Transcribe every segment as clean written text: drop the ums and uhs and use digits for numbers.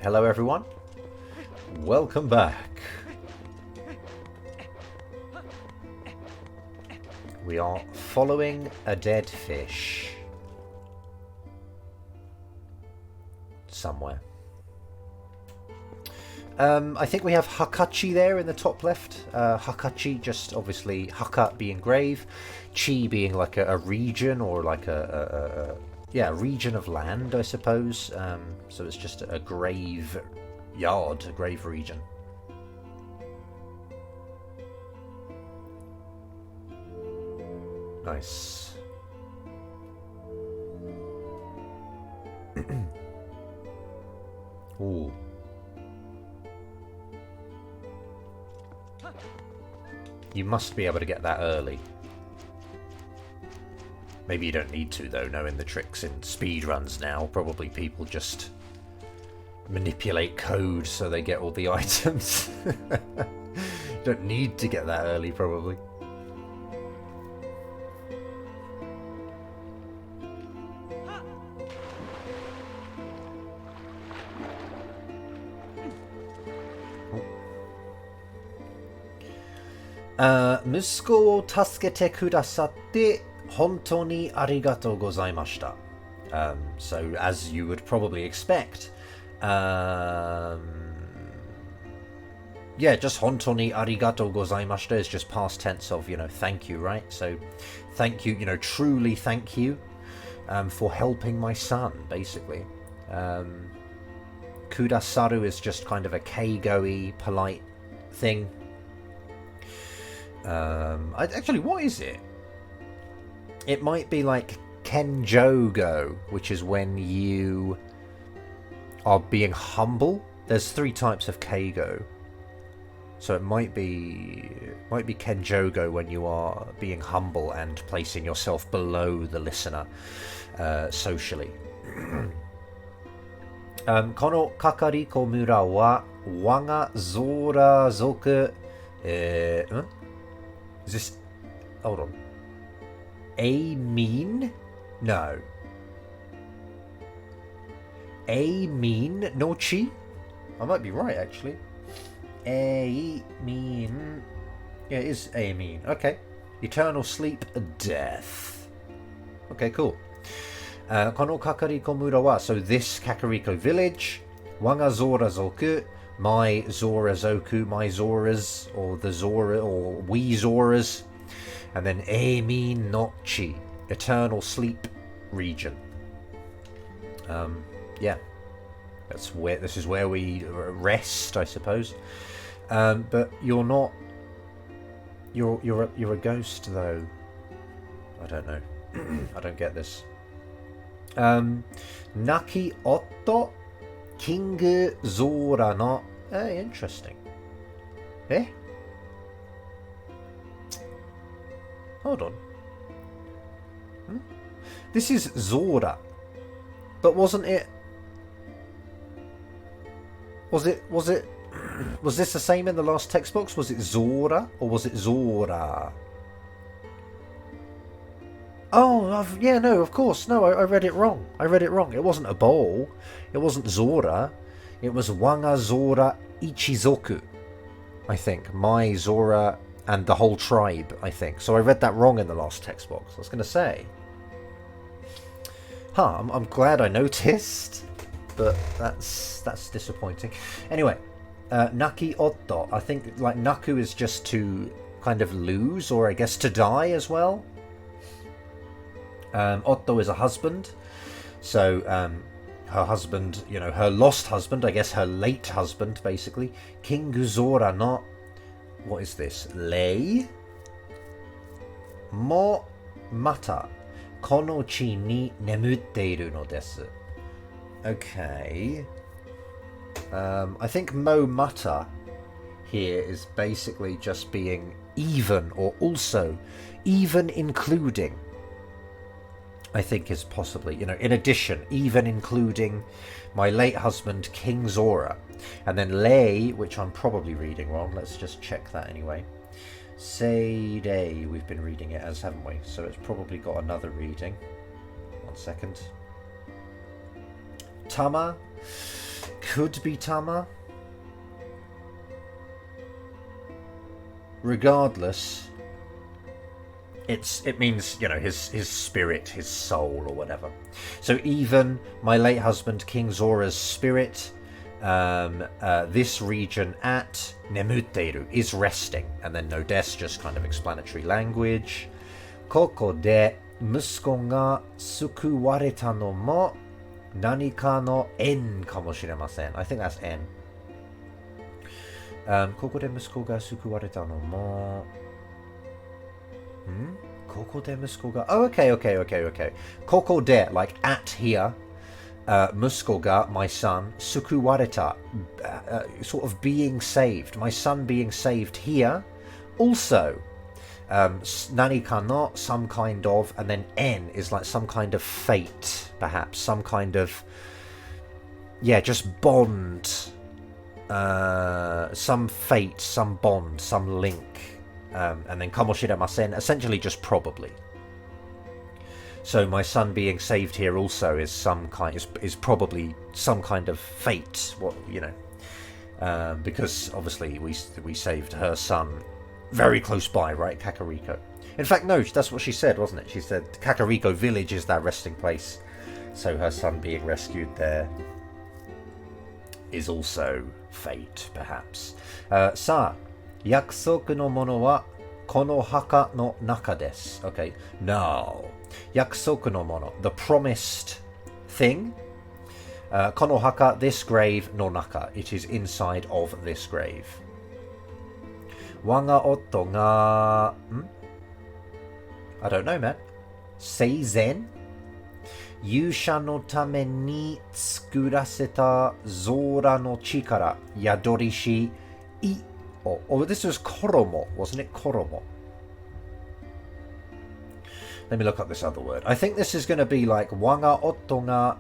Hello everyone. Welcome back. We are following a dead fish. Somewhere. I think we have Hakachi there in the top left. Hakachi, just obviously Haka being grave, Chi being like a region or like a region of land, I suppose. So it's just a grave yard, a grave region. Nice. Ooh. You must be able to get that early. Maybe you don't need to, though, knowing the tricks in speedruns now. Probably people just manipulate code so they get all the items. Don't need to get that early, probably. Musuko o tasukete kudasatte hontou ni arigatou gozaimashita. So, as you would probably expect, just hontou ni arigatou gozaimashita is just past tense of, thank you, right? So, thank you, truly thank you for helping my son, basically. Kudasaru is just kind of a keigo-y, polite thing. Actually, what is it? It might be like kenjogo, which is when you are being humble. There's 3 types of keigo, so it might be kenjogo when you are being humble and placing yourself below the listener socially. Kono kakari ko mura wa waga zora zoku. Is this... Hold on. A-mean? No. A-mean no chi? I might be right, actually. A-mean... Yeah, it is A-mean. Okay. Eternal sleep, death. Okay, cool. Kono kakariko mura wa... So this Kakariko village. Waga zora zoku. My Zorazoku, my Zoras, or the Zora, or we Zoras, and then Eimi Nochi, eternal sleep region. Yeah, this is where we rest, I suppose. But you're not. You're a ghost, though. I don't know. I don't get this. Naki Otto. King Zora no... interesting. Eh? Hold on. This is Zora. But wasn't it... Was this the same in the last text box? Was it Zora? Or was it Zora? Oh, yeah, no, of course. No, I read it wrong. It wasn't a bowl. It wasn't Zora. It was Waga Zora Ichizoku, I think. My Zora and the whole tribe, I think. So I read that wrong in the last text box. I was going to say. I'm glad I noticed. But that's disappointing. Anyway, Naki Otto. I think, like, Naku is just to kind of lose, or I guess to die as well. Otto is a husband, so her husband, her lost husband, I guess her late husband, basically. King Zora no... What is this? Lei? Mo mata kono chi ni nemutteiru no desu. Okay. I think mo mata here is basically just being even, or also, even including. I think is possibly, in addition, even including my late husband, King Zora. And then Lei, which I'm probably reading wrong. Let's just check that anyway. Seidei, we've been reading it as, haven't we? So it's probably got another reading. 1 second. Tama could be Tama. Regardless, it means, you know, his spirit, his soul, or whatever. So even my late husband King Zora's spirit, this region at nemuteiru is resting, and then no desu, just kind of explanatory language. Koko de musuko ga sukuwareta no mo nanika no en kamoshiremasen. I think that's en. Koko de musuko ga sukuwareta no mo. Koko de musuko ga. Oh, okay. Koko de, like at here. Musuko ga, my son. Sukuwareta, sort of being saved. My son being saved here. Also, nanika no, some kind of, and then en is like some kind of fate, perhaps. Some kind of, yeah, just bond. Some fate, some bond, some link. And then kamoshiremasen, essentially just probably. So my son being saved here also is some kind, is probably some kind of fate. What, you know, because obviously we saved her son very close by, right? Kakariko. In fact, no, that's what she said, wasn't it? She said Kakariko village is their resting place. So her son being rescued there is also fate, perhaps. Sa, yakusoku no mono wa kono haka no naka desu. Okay, now, yakusoku no mono, the promised thing. Kono haka, this grave, no naka, it is inside of this grave. Wanga otto ga... I don't know, man. Seizen? Yusha no tame ni tsukuraseta Zora no chikara yadorishi I... Oh, this was koromo, wasn't it? Koromo. Let me look up this other word. I think this is going to be like wanga otto ga...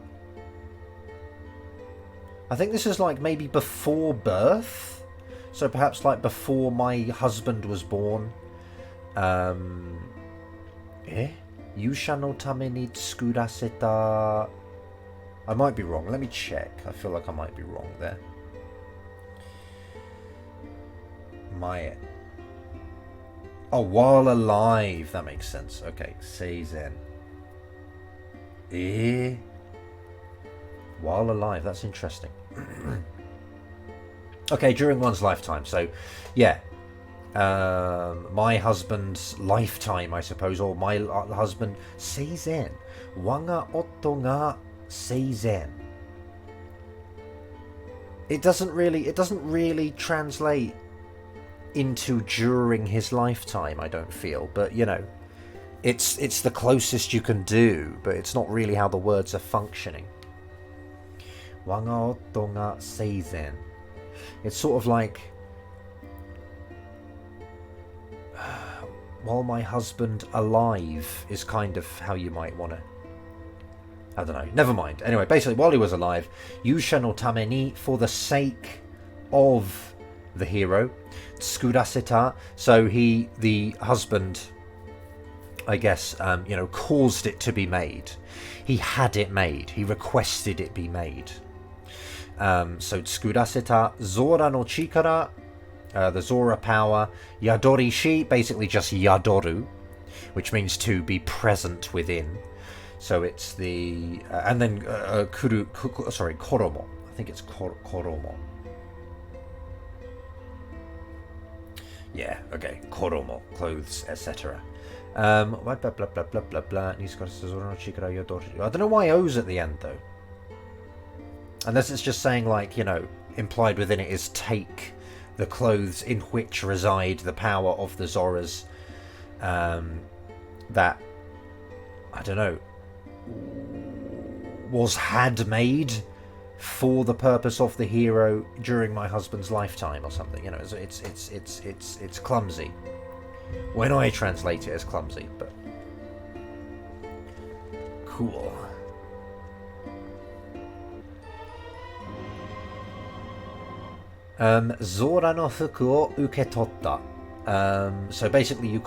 I think this is like maybe before birth. So perhaps like before my husband was born. Yusha no tame ni tsukuraseta... I might be wrong. Let me check. I feel like I might be wrong there. Mae. Oh, while alive. That makes sense. Okay. Seizen. While alive. That's interesting. Okay, during one's lifetime. So, yeah. My husband's lifetime, I suppose, or my husband, seizen. Wanga otto ga seizen. It doesn't really translate into during his lifetime, I don't feel, but you know, it's the closest you can do, but it's not really how the words are functioning. Wanga otto ga seizen. It's sort of like while my husband alive is kind of how you might want to, I don't know, never mind. Anyway, basically while he was alive, Yusha no tame ni, for the sake of the hero, tsukuraseta, so he, the husband, I guess, you know, caused it to be made. He had it made. He requested it be made. So tsukuraseta, Zora no chikara, the Zora power, yadorishi, basically just yadoru, which means to be present within. So it's the, and then koromo. I think it's koromo. Yeah, okay, koromo, clothes, etc. Blah blah blah blah blah blah blah. I don't know why O's at the end though. Unless it's just saying, like, you know, implied within it is take the clothes in which reside the power of the Zoras, that, I don't know, had made for the purpose of the hero during my husband's lifetime or something. You know, it's clumsy. When I translate it as clumsy, but cool. Zora no fuku o uketotta. So basically you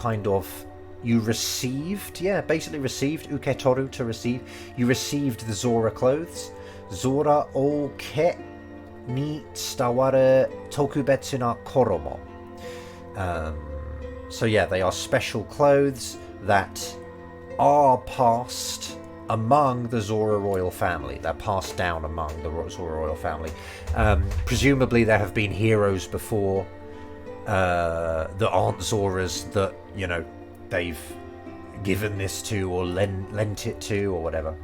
received, uketoru, to receive. You received the Zora clothes. Zora o ke に伝わる特別な衣. So yeah, they are special clothes that are passed among the Zora royal family. They're passed down among the Zora royal family. Presumably there have been heroes before that aren't Zoras that, you know, they've given this to or lent it to or whatever.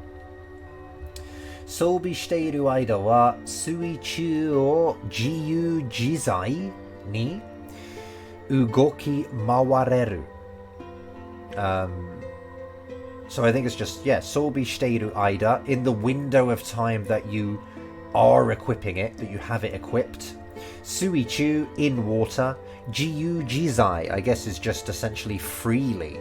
装備している間は水中を自由自在に動き回れる. So I think it's just, yeah, 装備している間, in the window of time that you are equipping it, that you have it equipped. 水中, in water. 自由自在, I guess, is just essentially freely.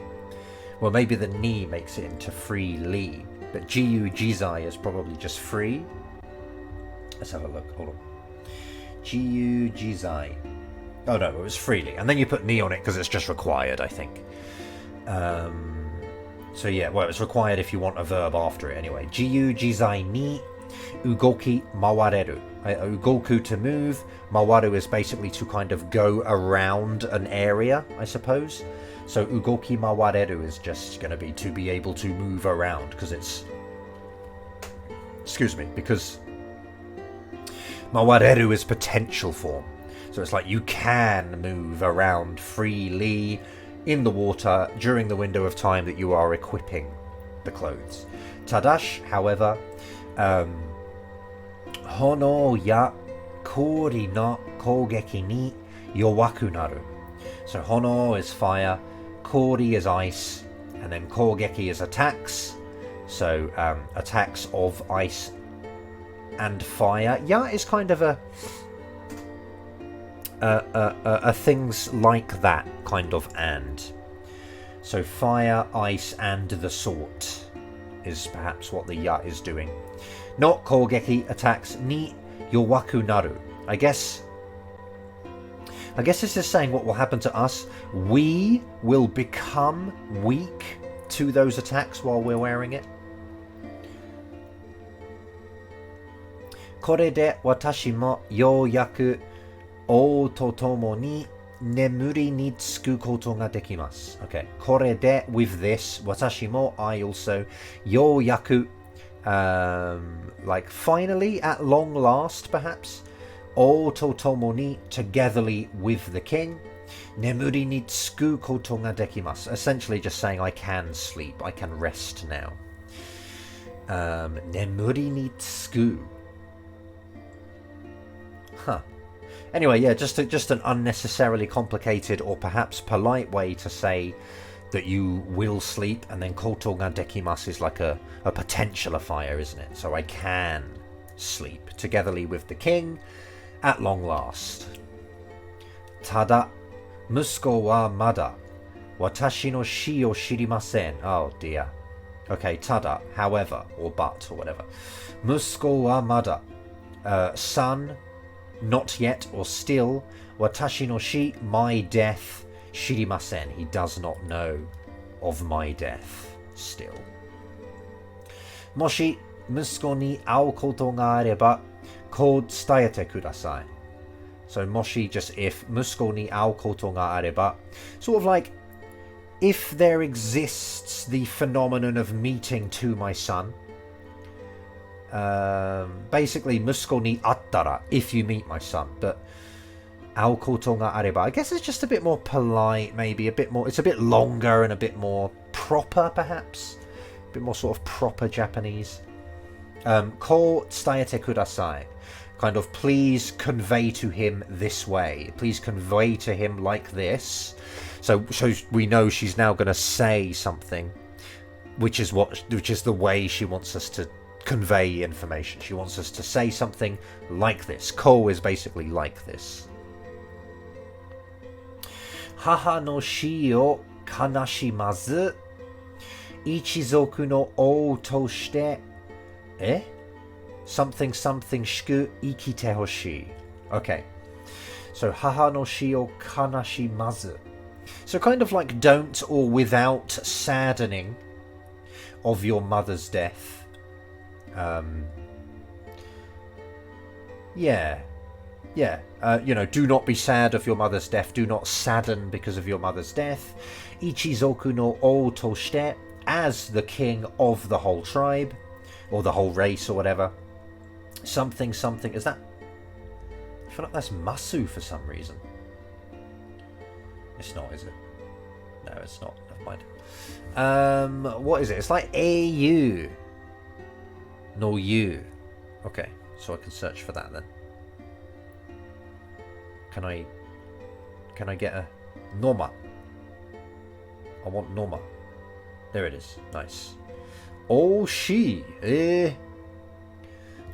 Well, maybe the ni makes it into freely, but 自由自在 is probably just free. Let's have a look. Hold on. 自由自在. Oh no, it was freely. And then you put ni on it because it's just required, I think. So yeah, well, it's required if you want a verb after it anyway. 自由自在に動き回れる. Ugoku to move. Mawaru is basically to kind of go around an area, I suppose. So ugoki mawareru is just going to be able to move around because it's... Excuse me, because mawareru is potential form. So it's like you can move around freely in the water during the window of time that you are equipping the clothes. Tadash, however, hono ya kori no kogeki ni yowaku naru. So hono is fire, kori is ice, and then kogeki is attacks. So attacks of ice and fire. Ya is kind of a things like that kind of and. So fire, ice, and the sort is perhaps what the ya is doing. Not kogeki, attacks, ni yowaku naru. I guess this is saying what will happen to us. We will become weak to those attacks while we're wearing it. これで私もようやく王と共に眠りにつくことができます。Okay. これで with this 私も I also ようやくlike finally, at long last, perhaps. O totomoni, togetherly with the king. Nemuri ni tsuku koto ga dekimasu. Essentially just saying I can sleep, I can rest now. Nemuri ni tsuku. Huh. Anyway, yeah, just an unnecessarily complicated or perhaps polite way to say that you will sleep, and then koto ga dekimasu is like a potentialifier, isn't it? So I can sleep, togetherly with the king, at long last. Tada, musuko wa mada, watashi no shi o shirimasen. Oh dear. Okay, tada, however, or but, or whatever. Musuko wa mada, son, not yet, or still. Watashi no shi, my death. Shirimasen, he does not know of my death still. Moshi musuko ni ao koto ga areba, ko tsutaete kudasai. So moshi, just if, musuko ni ao koto ga areba, sort of like if there exists the phenomenon of meeting to my son. Basically, musuko ni attara, if you meet my son, but ao koto ga areba, I guess it's just a bit more polite, maybe a bit more, it's a bit longer and a bit more proper, perhaps, a bit more sort of proper Japanese. Ko tsutaete kudasai, kind of please convey to him this way, please convey to him like this. So we know she's now going to say something, which is the way she wants us to convey information. She wants us to say something like this. Ko is basically like this. Haha no shi o kanashimazu, ichizoku no o to shite, something shiku ikite hoshii. Okay. So haha no shi o kanashimazu. So kind of like don't or without saddening of your mother's death. Yeah. Yeah, do not be sad of your mother's death. Do not sadden because of your mother's death. Ichizoku no o toshite, as the king of the whole tribe, or the whole race, or whatever. Something, is that... I feel like that's Masu for some reason. It's not, is it? No, it's not. Never mind. What is it? It's like AU. No U. Okay, so I can search for that then. Can I get a Noma? I want Noma. There it is. Nice. Oh, she.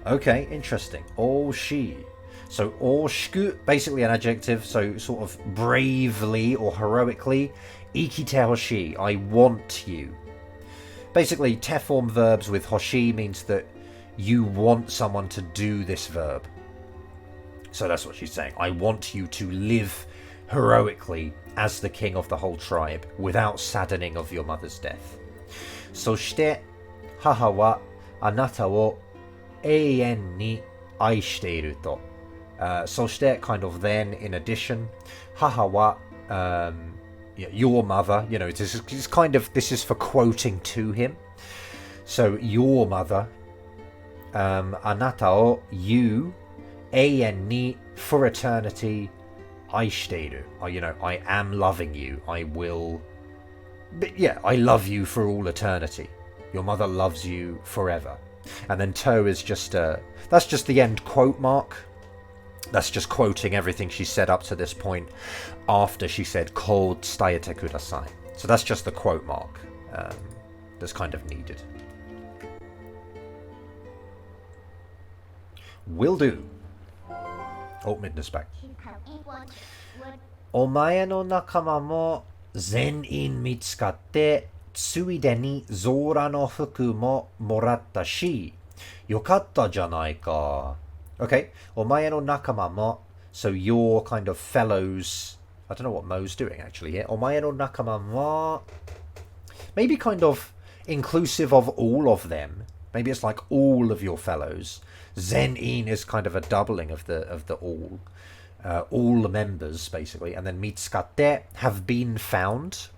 Okay, interesting. Oh, she. So, oshiku, basically an adjective, so sort of bravely or heroically. Ikite hoshi, I want you. Basically, te form verbs with hoshi means that you want someone to do this verb. So that's what she's saying. I want you to live heroically as the king of the whole tribe without saddening of your mother's death. そして母はあなたを永遠に愛していると。そして kind of then in addition 母は your mother, it's kind of, this is for quoting to him. So your mother あなたを you 永遠に for eternity 愛している I am loving you. I will, but yeah, I love you for all eternity. Your mother loves you forever. And then to is just that's just the end quote mark. That's just quoting everything she said up to this point after she said ko tsutayete kudasai. So that's just the quote mark that's kind of needed. Will do. Oh, Midna's back. お前の仲間も全員見つかってついでにゾーラの服ももらったしよかったじゃないか Okay, お前の仲間も so your kind of fellows I don't know what Mo's doing actually here お前の仲間も maybe kind of inclusive of all of them maybe it's like all of your fellows Zen-in is kind of a doubling of the all the members basically, and then mitsukatte have been found.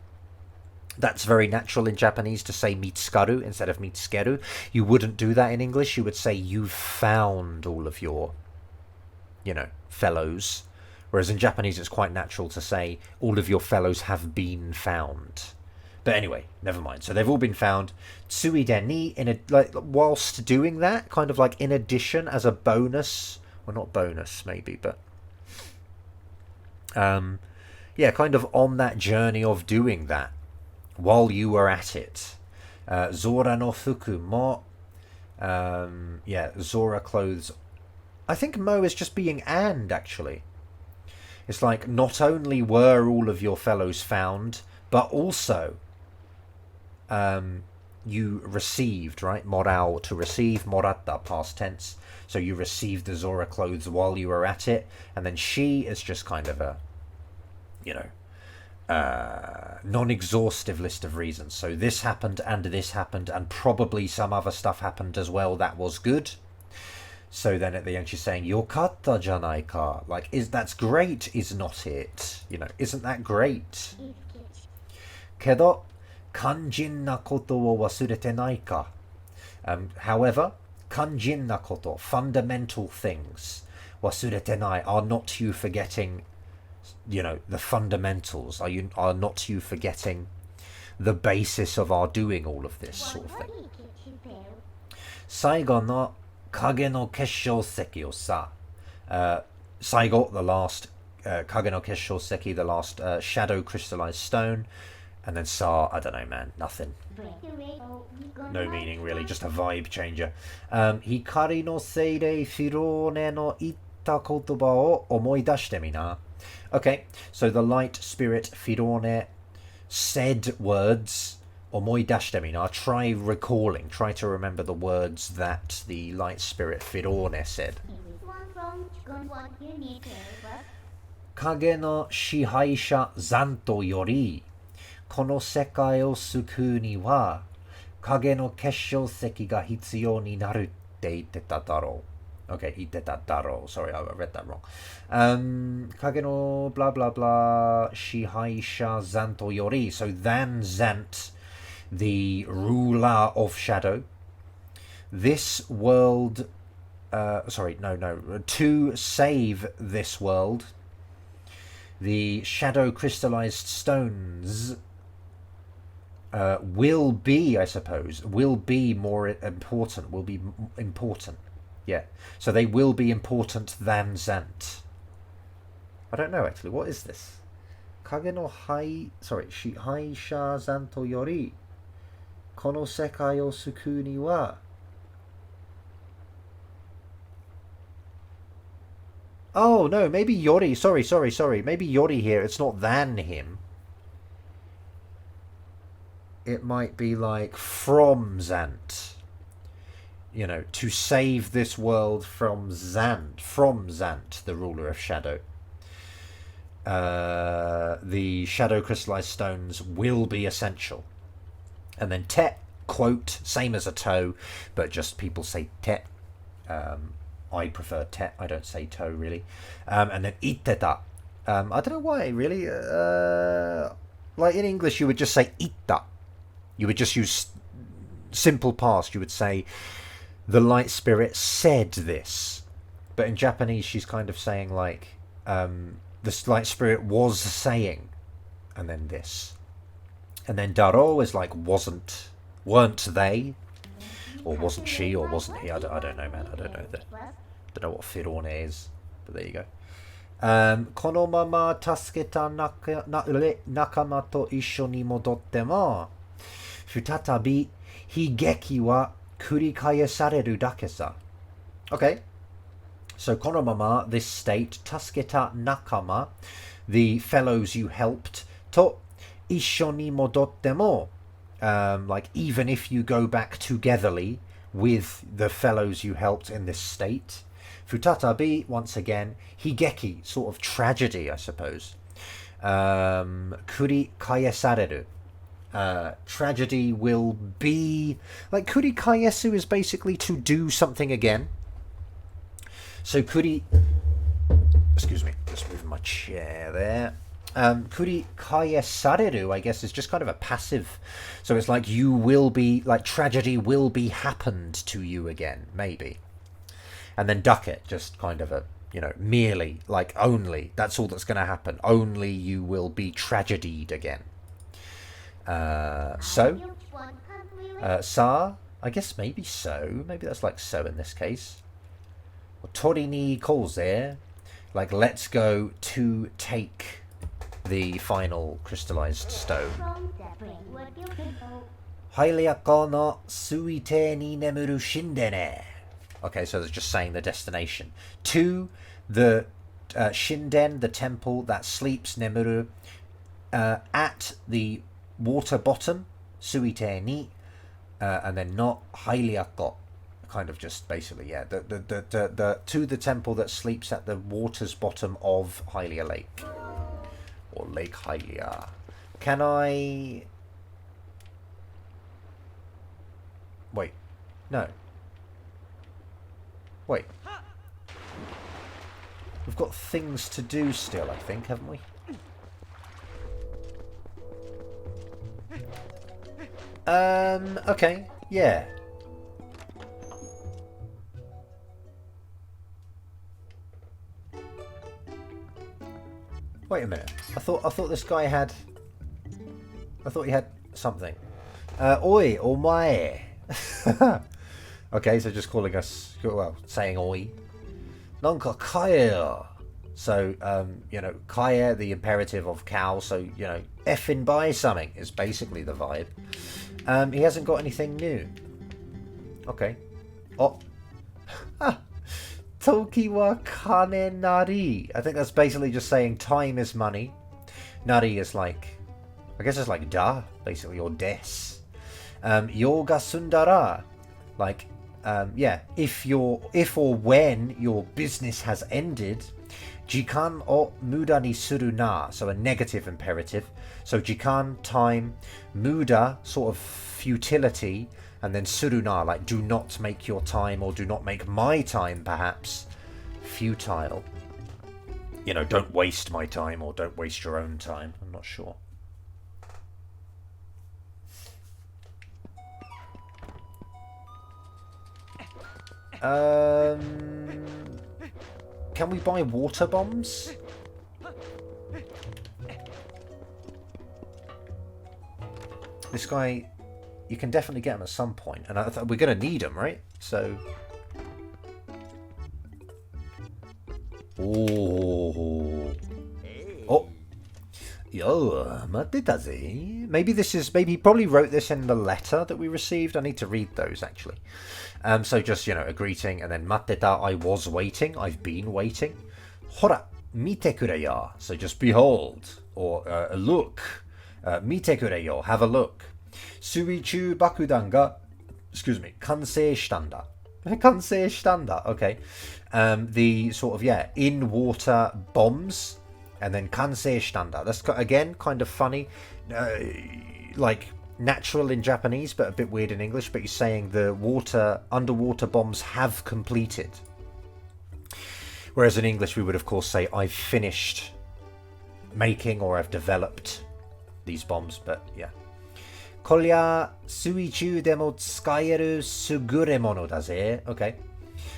That's very natural in Japanese to say mitsukaru instead of mitsukeru. You wouldn't do that in English. You would say you've found all of your, fellows. Whereas in Japanese it's quite natural to say all of your fellows have been found. But anyway, never mind. So they've all been found. Tsuide ni, whilst doing that, kind of like in addition, as a bonus. Well, not bonus, maybe, but... kind of on that journey of doing that, while you were at it. Zora no fuku mo... Zora clothes... I think Mo is just being and, actually. It's like, not only were all of your fellows found, but also... you received, right? Morao, to receive, moratta, past tense. So you received the Zora clothes while you were at it. And then she is just kind of a, non-exhaustive list of reasons. So this happened, and probably some other stuff happened as well that was good. So then at the end she's saying, Yokatta janai ka. Like, that's great, is not it? Isn't that great? Kedo, kanjin na koto wo wasurete nai ka? However, kanjin na koto, fundamental things, wasurete nai, are not you forgetting, the fundamentals? Are not you forgetting the basis of our doing all of this sort of thing? Saigo no kage no keshou seki o sa. Saigo, the last, kage no keshou seki, the last shadow crystallized stone. And then Sa, I don't know, man, nothing. No meaning, really, just a vibe changer. Hikari no seirei firone no itta kotoba o omoidashite mi na. Okay, so the light spirit Firone said words, omoidashite mi na. Try recalling, try to remember the words that the light spirit Firone said. Kage no shihaisha Zanto yori この世界を救うには影の結晶石が必要になるって言ってただろう。Okay, iteta daro. Sorry, I read that wrong. Kage no blah blah blah shihaisha zanto yori. So than Zant, the ruler of shadow. This world, to save this world, the shadow crystallized stones will be, I suppose, will be more important, will be important. Yeah, so they will be important than Zant. I don't know, actually. What is this? Kage no haisha zanto yori. Kono sekai o suku ni wa. Oh, no, maybe Yori. Sorry. Maybe Yori here. It's not than him. It might be like from Zant. You know, to save this world from Zant. From Zant, the ruler of shadow. The shadow crystallized stones will be essential. And then te, quote, same as a toe, but just people say te. I prefer te. I don't say toe, really. And then iteta. I don't know why, really. Like in English, you would just say ita. You would just use simple past. You would say, the light spirit said this. But in Japanese, she's kind of saying like, the light spirit was saying, and then this. And then daro is like weren't they? Or wasn't she, or wasn't he? I don't know, man. I don't know what firone is. But there you go. Kono mama tasuketa nakama to issho ni modotte mo futatabi higeki wa kurikaesareru dake sa. Okay. So kono mama, this state, tasuketa nakama, the fellows you helped, to issho ni modotte mo. Like even if you go back togetherly with the fellows you helped in this state. Futatabi, once again, higeki, sort of tragedy, I suppose. Kuri kaesareru. Tragedy will be... Like, kuri kaesu is basically to do something again. So kuri... Excuse me, just moving my chair there. Kuri kaesareru, I guess, is just kind of a passive. So it's like you will be... Like, tragedy will be happened to you again, maybe. And then dake, just kind of a, merely, like only. That's all that's going to happen. Only you will be tragedied again. Sa, I guess maybe so. Maybe that's like so in this case. Tori ni koze, like let's go to take the final crystallized stone. Hailiako no suite ni nemuru shindene. Okay, so it's just saying the destination. To the Shinden, the temple that sleeps, Nemuru, at the water bottom, Suite ni, and then not Hailiako. Kind of just basically, yeah, the to the temple that sleeps at the water's bottom of Hylia Lake. Or Lake Hylia. Can I... Wait, no. Wait. We've got things to do still, I think, haven't we? Okay, yeah. Wait a minute. I thought this guy had... I thought he had something. Oi, omae. Okay, so just calling us, well, saying oi. Nanka kaya. So, kaya, the imperative of cow, so, effing buy something is basically the vibe. He hasn't got anything new. Okay. Oh. Toki wa kane nari. I think that's basically just saying time is money. Nari is like, I guess it's like da, basically, or des. Yoga sundara. Like, if or when your business has ended, jikan o muda ni suru na, so a negative imperative. So jikan, time, muda, sort of futility, And then suruna, like do not make your time, or do not make my time, perhaps, futile. You know, don't waste my time, or don't waste your own time. I'm not sure. Can we buy water bombs? This guy, you can definitely get him at some point, and we're going to need him, right? So, oh, yo, maybe this is, maybe he probably wrote this in the letter that we received. I need to read those actually. So just, you know, a greeting, and then mateta, I was waiting, I've been waiting. Hora, mite kure ya. So just behold, or look. Mite kure yo, have a look. Suichu bakudan ga, excuse me, kansei shitanda. Kansei shitanda, okay. The sort of, yeah, in water bombs, and then kansei shitanda. That's, again, kind of funny. Like natural in Japanese, but a bit weird in English. But he's saying the underwater bombs have completed. Whereas in English, we would, of course, say, I've finished making, or I've developed these bombs, but yeah. Kolya suichu demo tsukaeru sugure mono da ze. Okay.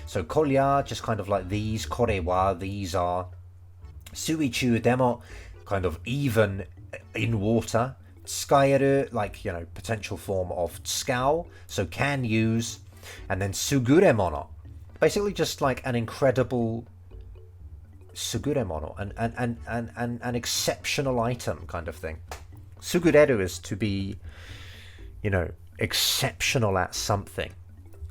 So kolya, just kind of like these. Kore wa, these are. Suichu demo, kind of even in water. Tsukaeru, like, you know, potential form of scowl. So can use. And then sugure mono. Basically just like an incredible sugure mono. An exceptional item kind of thing. Sugureru is to be, you know, exceptional at something.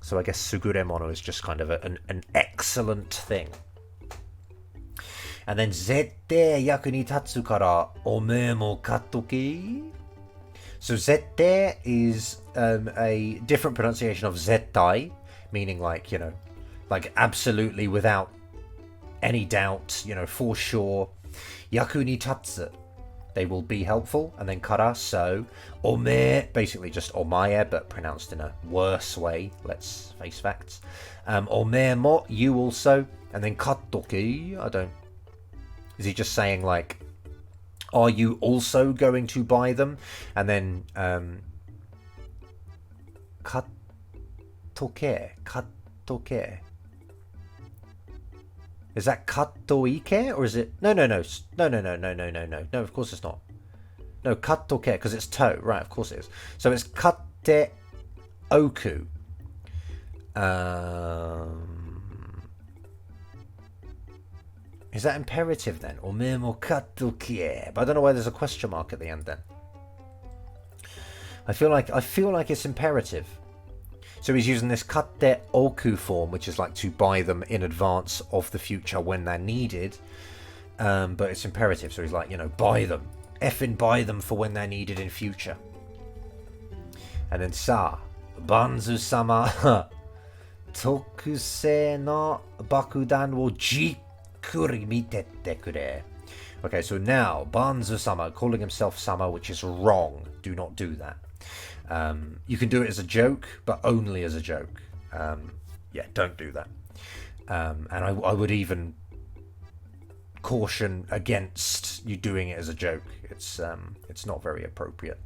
So I guess suguremono is just kind of an excellent thing. And then zette yaku ni tatsu kara ome mo kattoki. So zette is a different pronunciation of zettai, meaning like, you know, like absolutely without any doubt, you know, for sure. Yaku ni tatsu, they will be helpful. And then kara, so. Ome, basically just omae, but pronounced in a worse way. Let's face facts. Ome mo, you also. And then kattoki, I don't... Is he just saying, like, are you also going to buy them? And then, kattoke. Is that kattoike, or is it... No, of course it's not. No, kattoke, because it's to, right, of course it is. So it's katte oku. Is that imperative then? Ome mo kattokie. But I don't know why there's a question mark at the end then. I feel like it's imperative. So he's using this katte oku form, which is like to buy them in advance of the future when they're needed. But it's imperative, so he's like, you know, buy them. Effing buy them for when they're needed in future. And then sa, Banzu-sama, tokusei no bakudan wo jikkuri mitette kure. Okay, so now, Banzu-sama, calling himself Sama, which is wrong. Do not do that. You can do it as a joke, but only as a joke. Yeah, don't do that. And I would even caution against you doing it as a joke. It's not very appropriate.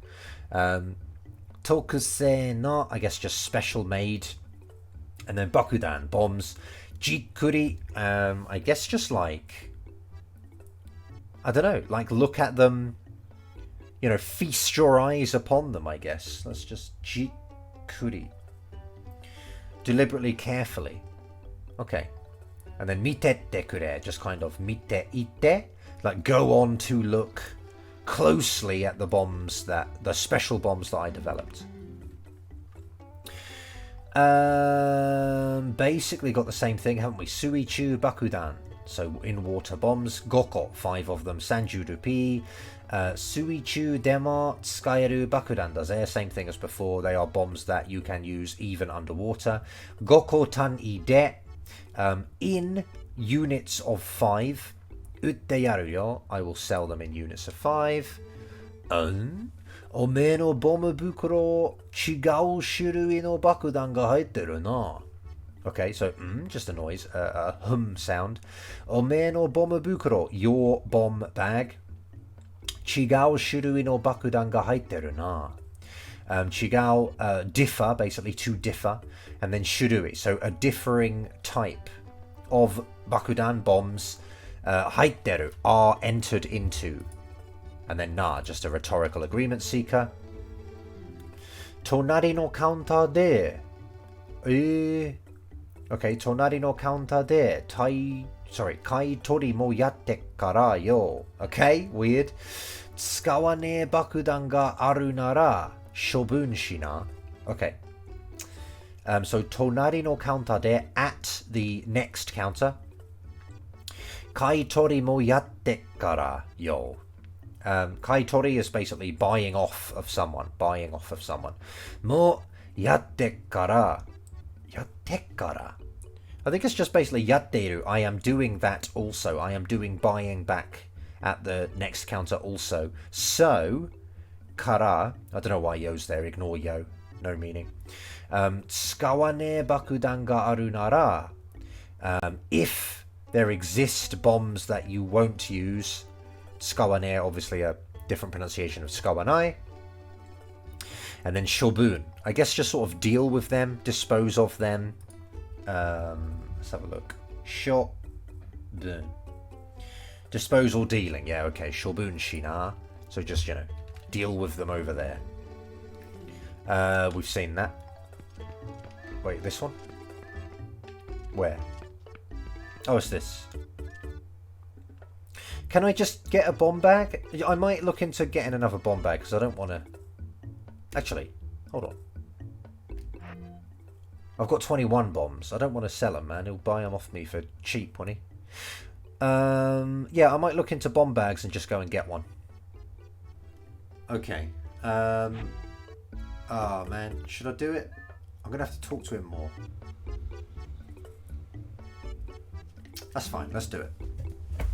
Tokusei no, I guess just special made. And then bakudan, bombs. Jikkuri, I guess just like, I don't know, like look at them, you know, feast your eyes upon them, I guess. That's just jikkuri. Deliberately, carefully. Okay. And then mitette kure, just kind of mite ite, like go on to look closely at the bombs, the special bombs that I developed. Basically got the same thing, haven't we? Suichu bakudan, so in water bombs. Goko, 5 of them. Sanjurupi. Suichu demo tsukaeru bakudan daze, same thing as before. They are bombs that you can use even underwater. Goko tan ide, in units of 5. Utte yaru yo, I will sell them in units of 5. Ome おめえのボム袋、違う種類の爆弾が入ってるな。Okay, so just a noise, a hum sound. おめえのボム袋, your bomb bag. 違う種類の爆弾が入ってるな。違う, differ, basically to differ. And then 種類, so a differing type of 爆弾 bombs 入ってる are entered into. And then na, just a rhetorical agreement seeker. 隣のカウンターでOkay, 隣のカウンターで買い取りもやってからよ。Okay, weird. 使わねえ爆弾があるなら処分しな。Okay. So 隣のカウンターで at the next counter. 買い取りもやってからよ。買い取り is basically buying off of someone. もうやってから。I think it's just basically やっている. I am doing that also. I am doing buying back at the next counter also. So, から I don't know why yo's there. Ignore yo. No meaning. 使わねえ爆弾があるなら if there exist bombs that you won't use, 使わねえ obviously a different pronunciation of 使わない. And then 処分. I guess just sort of deal with them, dispose of them. Let's have a look. 処分. Disposal dealing. Yeah, okay. 処分しな. So just, deal with them over there. We've seen that. Wait, this one? Where? Oh, it's this. Can I just get a bomb bag? I might look into getting another bomb bag because I don't want to... Actually, hold on. I've got 21 bombs. I don't want to sell them, man. He'll buy them off me for cheap, won't he? Yeah, I might look into bomb bags and just go and get one. Okay. Oh, man. Should I do it? I'm going to have to talk to him more. That's fine. Let's do it.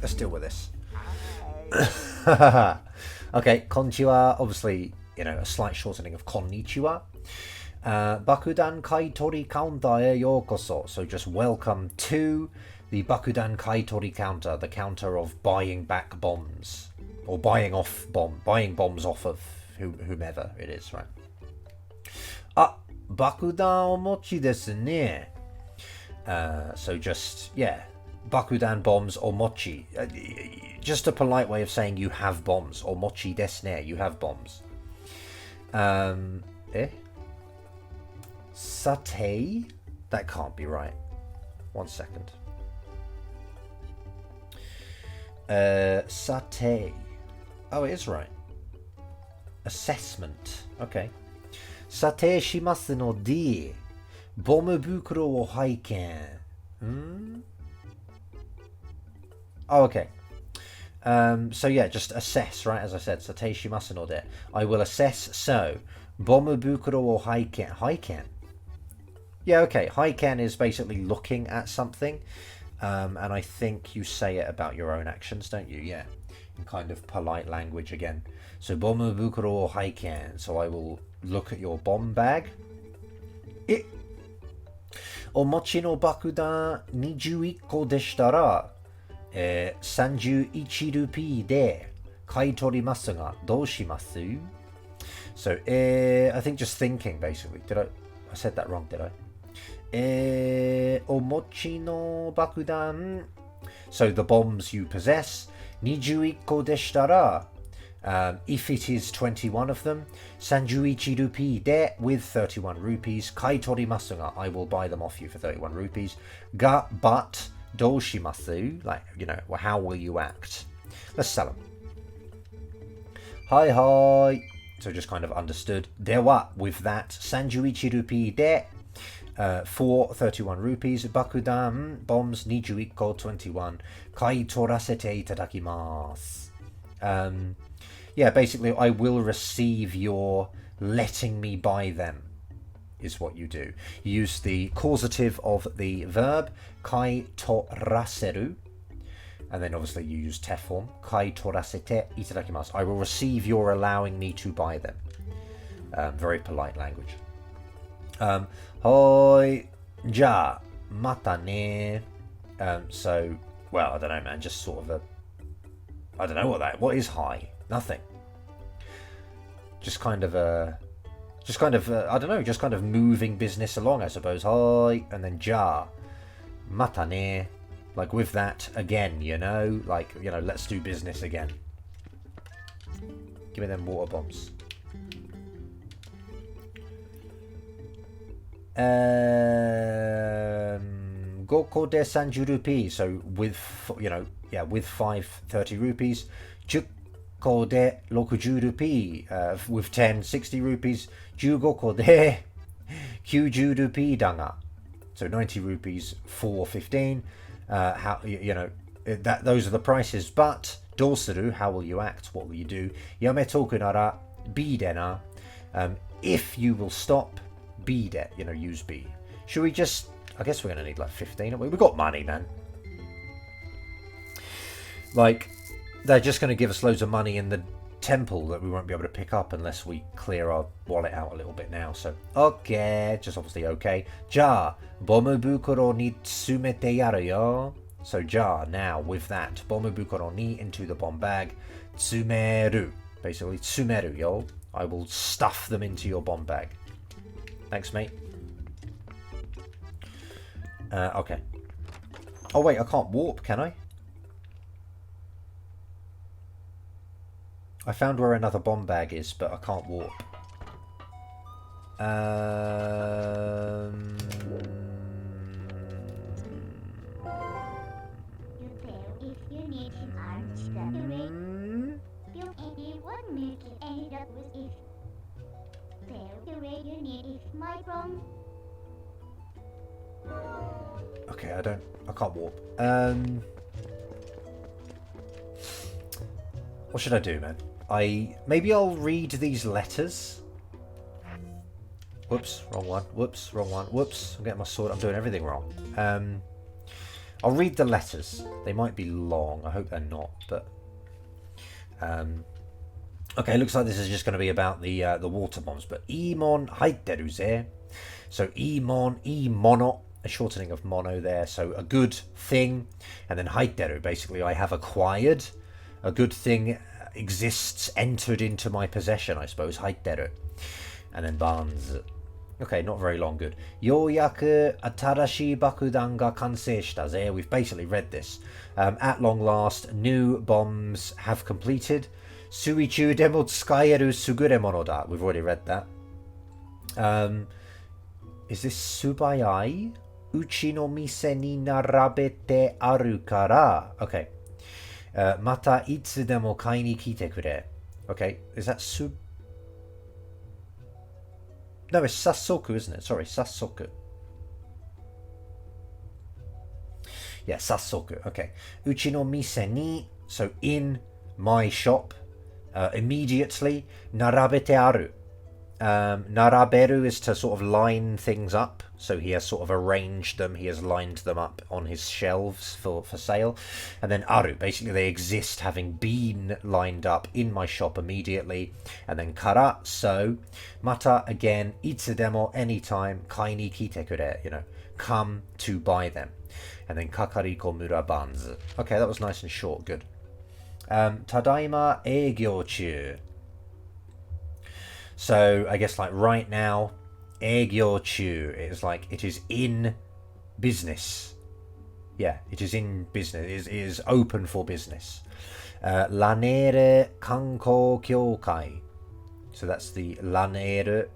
Let's deal with this. Okay, konnichiwa. Obviously, a slight shortening of konnichiwa. 爆弾買い取りカウンターへようこそ. So just welcome to the 爆弾買い取り counter, the counter of buying back bombs. Or buying bombs off of whomever it is, right? あ、爆弾お持ちですね. So just, yeah, 爆弾 bombs or mochi. Just a polite way of saying you have bombs. Or mochi desu ne, you have bombs. Satay? That can't be right. 1 second. Satay. Oh, it is right. Assessment. Okay. Satay しますので、ボム袋を拝見。Oh, okay. So yeah, just assess, right? As I said, 査定しますので. I will assess, so, ボム袋を拝見. 拝見? Yeah, okay. 拝見 is basically looking at something. And I think you say it about your own actions, don't you? Yeah. In kind of polite language again. So, ボム袋を拝見. So I will look at your bomb bag. お持ちの爆弾21個でしたら、31ルピーで買い取りますが、どうします? So, I think just thinking, basically. I said that wrong, did I? お持ちの爆弾 So, the bombs you possess. 21個でしたら、if it is 21 of them, 31ルピーで with 31 rupees 買い取りますが I will buy them off you for 31 rupees が but どうします? Like, how will you act? Let's sell them. Hi. So just kind of understood. では with that 31ルピーでfor 31 rupees 爆弾 bombs 21個21買い取らせていただきます. Yeah, basically, I will receive your letting me buy them, is what you do. You use the causative of the verb, 買い取らせる, and then obviously you use te form, 買い取らせていただきます. I will receive your allowing me to buy them. Very polite language. Hoi, ja, mata ne. So, well, I don't know, man. Just sort of I don't know what is hi? Nothing. Just kind of I don't know, just kind of moving business along, I suppose. Hi, and then ja, mata ne. Like with that again, like, let's do business again. Give me them water bombs. 5個で30 rupees. So with, with 5 30 rupees. 10個で60 rupees. With 10 60 rupees. 15個で90 rupees だが. So 90 rupees for 15. How, those are the prices. But どうする? How will you act? What will you do? やめとくなら be でな. If you will stop, be で, use be. Should we just... I guess we're going to need like 15. We've got money, man. Like, they're just going to give us loads of money in the temple that we won't be able to pick up unless we clear our wallet out a little bit now. So, okay. Just obviously okay. じゃあ、ボム袋に詰めてやるよ. So, じゃあ, now, with that, ボム袋に into the bomb bag. 詰める. Basically, 詰めるよ. I will stuff them into your bomb bag. Thanks, mate. Okay. Oh, wait, I can't warp, can I? I found where another bomb bag is, but I can't warp. Okay, I can't warp. What should I do, man? Maybe I'll read these letters. Whoops, wrong one. Whoops, wrong one. Whoops, I'm getting my sword. I'm doing everything wrong. I'll read the letters. They might be long. I hope they're not, but... Okay, looks like this is just going to be about the water bombs, but Imon haitteru ze. So Imon, mono, a shortening of mono there, so a good thing, and then haitteru, basically I have acquired. A good thing exists, entered into my possession, I suppose, haitteru. And then banz. Okay, not very long, good. Yoyaku atarashi bakudan ga kansei shita ze. We've basically read this. At long last, new bombs have completed. Suichu demo tsukaeru sugure mono da. We've already read that. Is this subayai? Uchi no mise ni narabete aru kara. Okay. Mata itsu demo kai ni kite kure. Okay, is that No, it's sasoku, isn't it? Sorry, sasoku. Yeah, sasoku. Okay. Uchi no mise ni, so in my shop, immediately, narabete aru. Naraberu is to sort of line things up. So he has sort of arranged them. He has lined them up on his shelves for sale. And then aru, basically they exist having been lined up in my shop immediately. And then kara, so. Mata, again. Itsudemo, anytime. Kai ni kite kure, come to buy them. And then kakariko mura banzu. Okay, that was nice and short. Good. Tadaima eigyo chu. So I guess like right now, eigyo chu is like it is in business. Yeah, it is in business. It is open for business. Lanere kankou kyokai. So that's the Lanere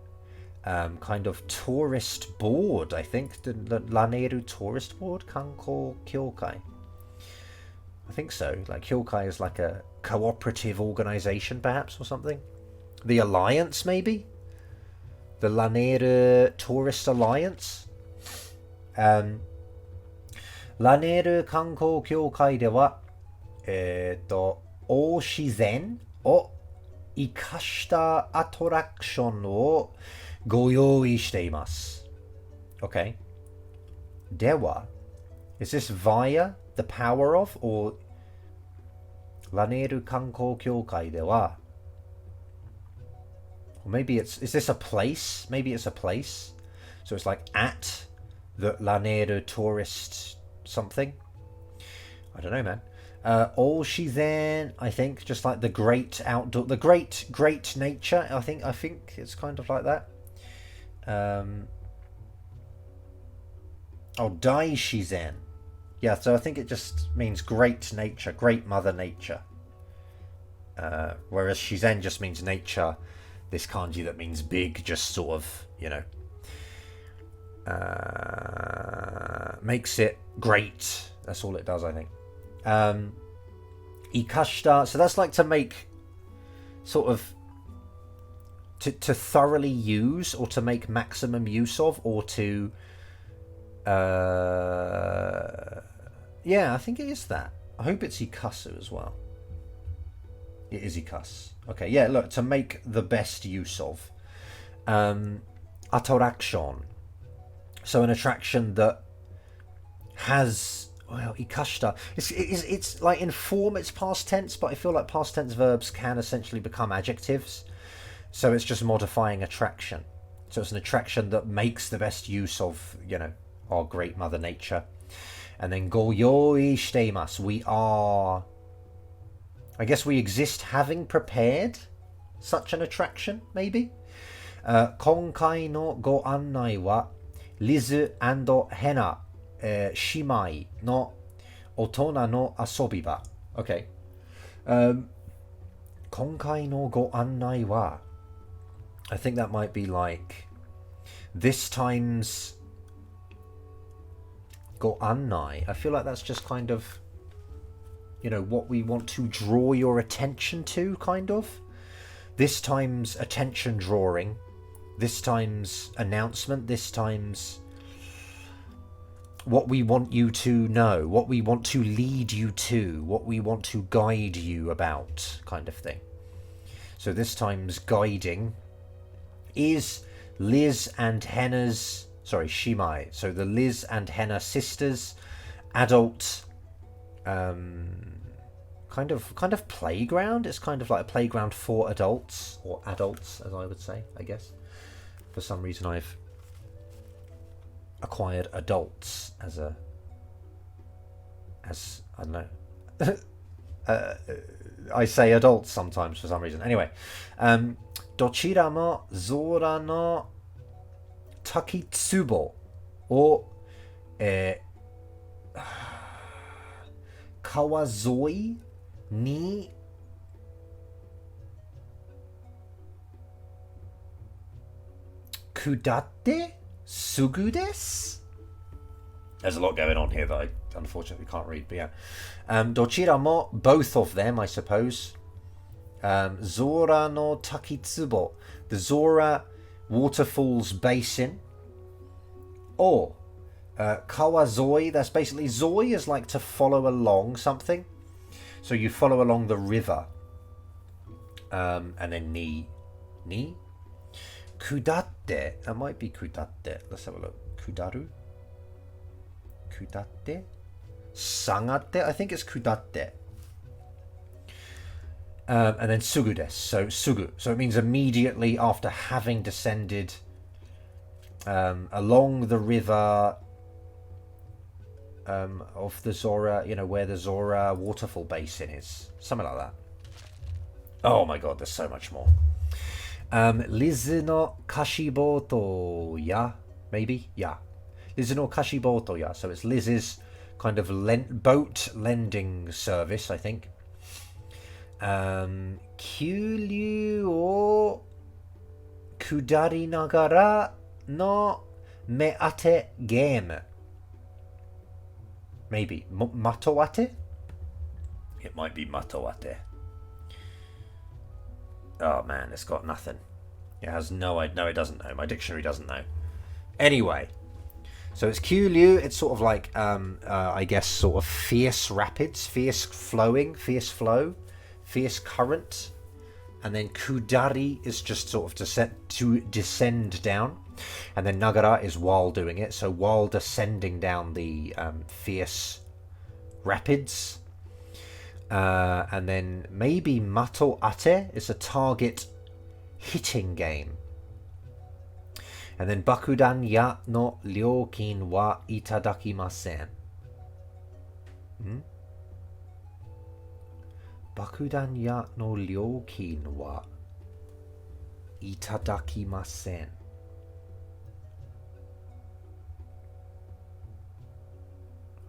kind of tourist board, I think. The Laneru tourist board, kankou kyokai. I think so. Like kyokai is like a cooperative organization, perhaps, or something. The Alliance, maybe? The Lanere Tourist Alliance? Lanere Kankou Kyokai de wa, Oshizen o ikashita attraction o goyoi shite imasu. Okay. Dewa? Is this via the power of, or Laneru Kankou Kyokai de wa? Or maybe is this a place? Maybe it's a place. So it's like at the Lanedo tourist something. I don't know, man. All she then, I think, just like the great outdoor, the great nature. I think it's kind of like that. Dai Shizen. Yeah, so I think it just means great nature, great mother nature. Whereas Shizen just means nature. This kanji that means big, just sort of, makes it great. That's all it does, I think. Ikashita, so that's like to make, sort of, to thoroughly use, or to make maximum use of, or to, yeah, I think it is that. I hope it's ikasu as well. It is ikas. Okay, yeah, look, to make the best use of. Attraction. So an attraction that has, well, ikashita. It's like in form it's past tense, but I feel like past tense verbs can essentially become adjectives. So it's just modifying attraction. So it's an attraction that makes the best use of, our great mother nature. And then go yoi shiteimasu. We are, I guess we exist having prepared such an attraction, maybe. Konkai no go annai wa Liz and Hena Shimai no Otona no Asobiba. Okay. Konkai no go annai wa. I think that might be like this time's go annai. I feel like that's just kind of, what we want to draw your attention to, kind of. This time's attention drawing, this time's announcement, this time's what we want you to know, what we want to lead you to, what we want to guide you about, kind of thing. So this time's guiding is Liz and Henna's, Shimai. So the Liz and Henna sisters, adult, kind of playground. It's kind of like a playground for adults, or adults, as I would say, I guess. For some reason, I've acquired adults as I don't know. I say adults sometimes for some reason. Anyway, dochira mo zora no takitsubo o kawazoi ni kudatte sugu desu. There's a lot going on here that I unfortunately can't read, but yeah. Dochira mo, both of them, I suppose. Zora no takitsubo, the Zora waterfalls basin. Or kawazoi, that's basically, zoi is like to follow along something. So you follow along the river. And then ni. Kudatte, that might be kudatte. Let's have a look. Kudaru? Kudatte? Sangatte? I think it's kudatte. And then sugu desu. So sugu. So it means immediately after having descended along the river of the Zora, where the Zora waterfall basin is. Something like that. Oh my god, there's so much more. Liz no kashiboto ya, maybe? Yeah. Liz no kashiboto ya. So it's Liz's kind of boat lending service, I think. Kyuryu o kudari nagara no meate game. Maybe. Matoate? It might be matoate. Oh man, it's got nothing. It has no idea. No, it doesn't know. My dictionary doesn't know. Anyway. So it's Kyuryu. It's sort of like, I guess, sort of fierce rapids. Fierce flowing. Fierce flow. Fierce current. And then Kudari is just sort of to descend down. And then Nagara is while doing it. So while descending down the fierce rapids. And then maybe Mato Ate is a target hitting game. And then bakudan ya no ryokin wa itadakimasen. Bakudan ya no ryokin wa itadakimasen.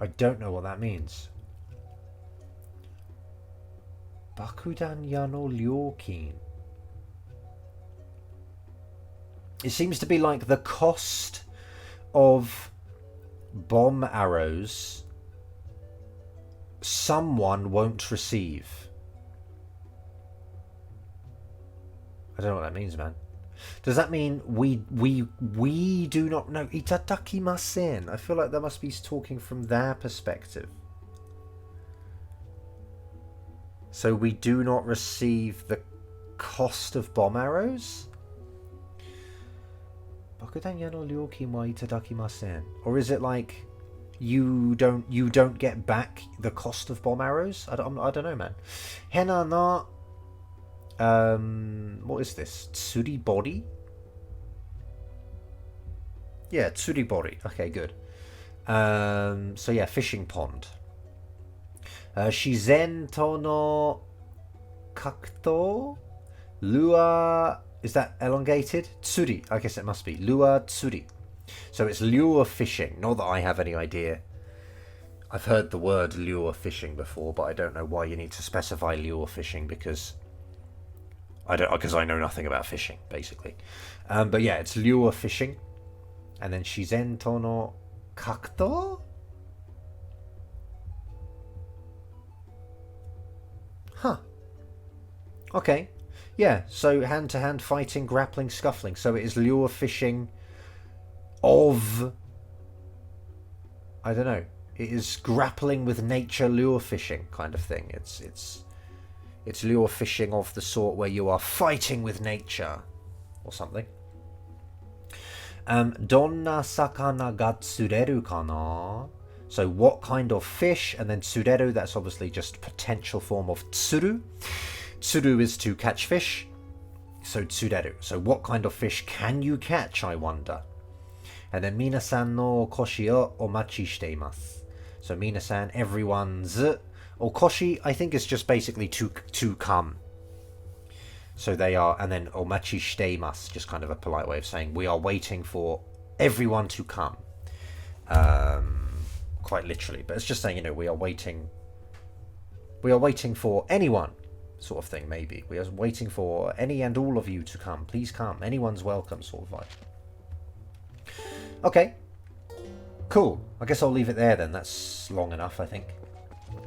I don't know what that means. Bakudan ya no ryokin. It seems to be like the cost of bomb arrows someone won't receive. I don't know what that means, man. Does that mean we do not know? Itadakimasen. I feel like they must be talking from their perspective. So we do not receive the cost of bomb arrows? Bakudan ya no ryokin wa itadakimasen. Or is it like you don't get back the cost of bomb arrows? I don't know, man. Hena na what is this? Tsuri body? Yeah, tsuri body. Okay, good. So yeah, fishing pond. Shizen to no kakuto lure. Is that elongated? Tsuri. I guess it must be. Lure tsuri. So it's lure fishing. Not that I have any idea. I've heard the word lure fishing before, but I don't know why you need to specify lure fishing because I know nothing about fishing, basically. But yeah, it's lure fishing. And then shizen to no kakuto? Huh. Okay. Yeah, so hand-to-hand fighting, grappling, scuffling. So it is lure fishing of... I don't know. It is grappling with nature lure fishing kind of thing. It's lure fishing of the sort where you are fighting with nature or something. Donna sakana ga tsureru kana? So what kind of fish? And then tsureru, that's obviously just potential form of tsuru. Tsuru is to catch fish. So tsureru. So what kind of fish can you catch, I wonder? And then minasan no koshi o omachi shite imasu. So minasan, everyone's... Or koshi, I think is just basically to come. So they are... And then omachi shite imasu, just kind of a polite way of saying we are waiting for everyone to come. Quite literally. But it's just saying, we are waiting for anyone. Sort of thing, maybe. We are waiting for any and all of you to come. Please come. Anyone's welcome, sort of vibe. Okay. Cool. I guess I'll leave it there then. That's long enough, I think.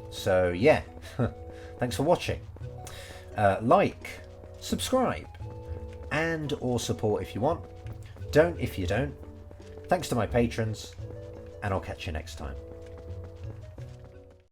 So, yeah. Thanks for watching. Like, subscribe, and or support if you want. Don't if you don't. Thanks to my patrons, and I'll catch you next time.